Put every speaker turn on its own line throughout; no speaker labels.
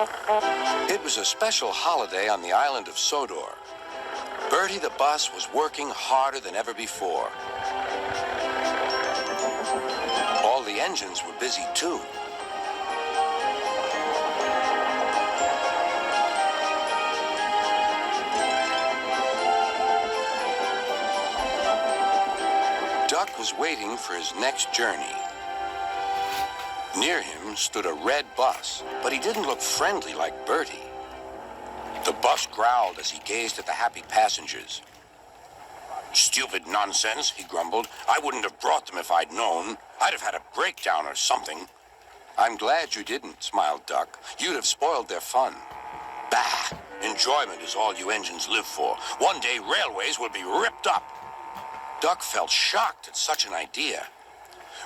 It was a special holiday on the island of Sodor. Bertie the bus was working harder than ever before. All the engines were busy too. Duck was waiting for his next journey. Near him stood a red bus, but he didn't look friendly like Bertie. The bus growled as he gazed at the happy passengers. "Stupid nonsense," he grumbled. "I wouldn't have brought them if I'd known. I'd have had a breakdown or something." "I'm glad you didn't," smiled Duck. "You'd have spoiled their fun." "Bah! Enjoyment is all you engines live for. One day railways will be ripped up." Duck felt shocked at such an idea.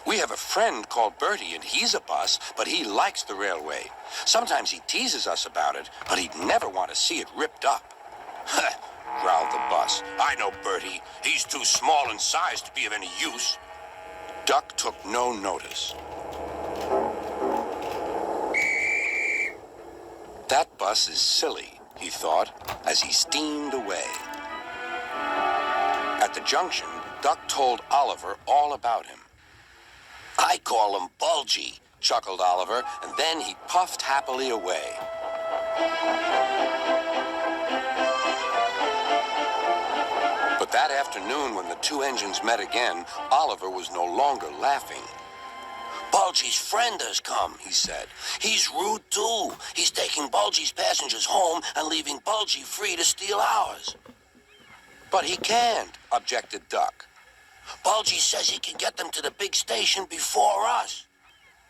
"We have a friend called Bertie, and he's a bus, but he likes the railway. Sometimes he teases us about it, but he'd never want to see it ripped up." "Huh," growled the bus. "I know Bertie. He's too small in size to be of any use." Duck took no notice. "That bus is silly," he thought, as he steamed away. At the junction, Duck told Oliver all about him. "I call him Bulgy," chuckled Oliver, and then he puffed happily away. But that afternoon, when the two engines met again, Oliver was no longer laughing. "Bulgy's friend has come," he said. "He's rude too. He's taking Bulgy's passengers home and leaving Bulgy free to steal ours." "But he can't," objected Duck. "Bulgy says he can get them to the big station before us."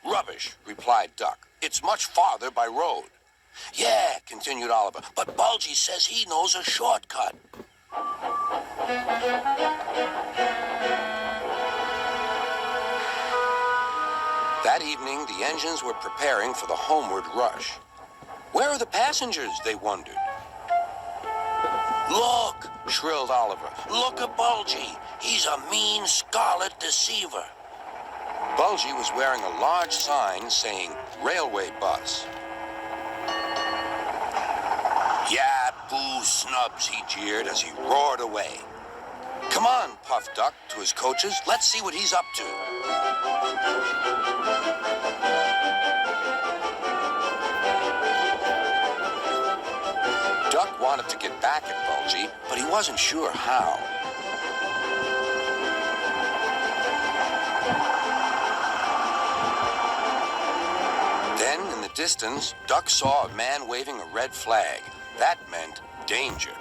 "Rubbish," replied Duck. "It's much farther by road." "Yeah," continued Oliver, "but Bulgy says he knows a shortcut." That evening, the engines were preparing for the homeward rush. "Where are the passengers?" they wondered. "Look," shrilled Oliver. "Look at Bulgy. He's a mean scarlet deceiver." Bulgy was wearing a large sign saying railway bus. "Yeah, boo snubs," he jeered as he roared away. "Come on," puffed Duck to his coaches. "Let's see what he's up to." Duck wanted to get back at Bulgy, but he wasn't sure how. Then, in the distance, Duck saw a man waving a red flag. That meant danger.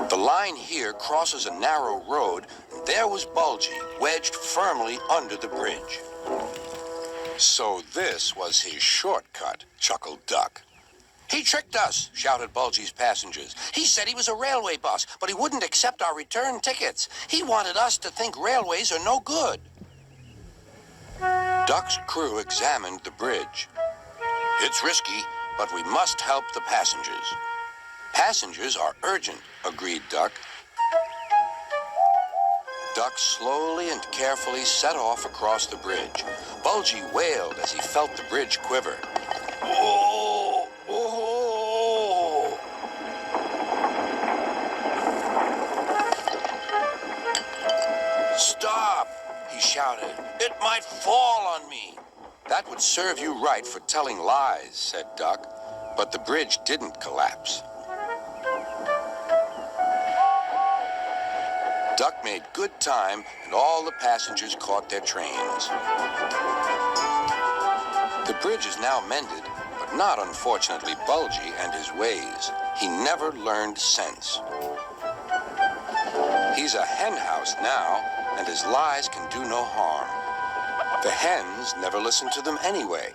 The line here crosses a narrow road, and there was Bulgy, wedged firmly under the bridge. "So this was his shortcut," chuckled Duck. "He tricked us," shouted Bulgy's passengers. "He said he was a railway bus, but he wouldn't accept our return tickets. He wanted us to think railways are no good." Duck's crew examined the bridge. "It's risky, but we must help the passengers." "Passengers are urgent," agreed Duck. Duck slowly and carefully set off across the bridge. Bulgy wailed as he felt the bridge quiver. "Oh! Oh!" "Stop!" he shouted. "It might fall on me." "That would serve you right for telling lies," said Duck. But the bridge didn't collapse. Duck made good time, and all the passengers caught their trains. The bridge is now mended, but not, unfortunately, Bulgy and his ways. He never learned sense. He's a hen house now, and his lies can do no harm. The hens never listen to them anyway.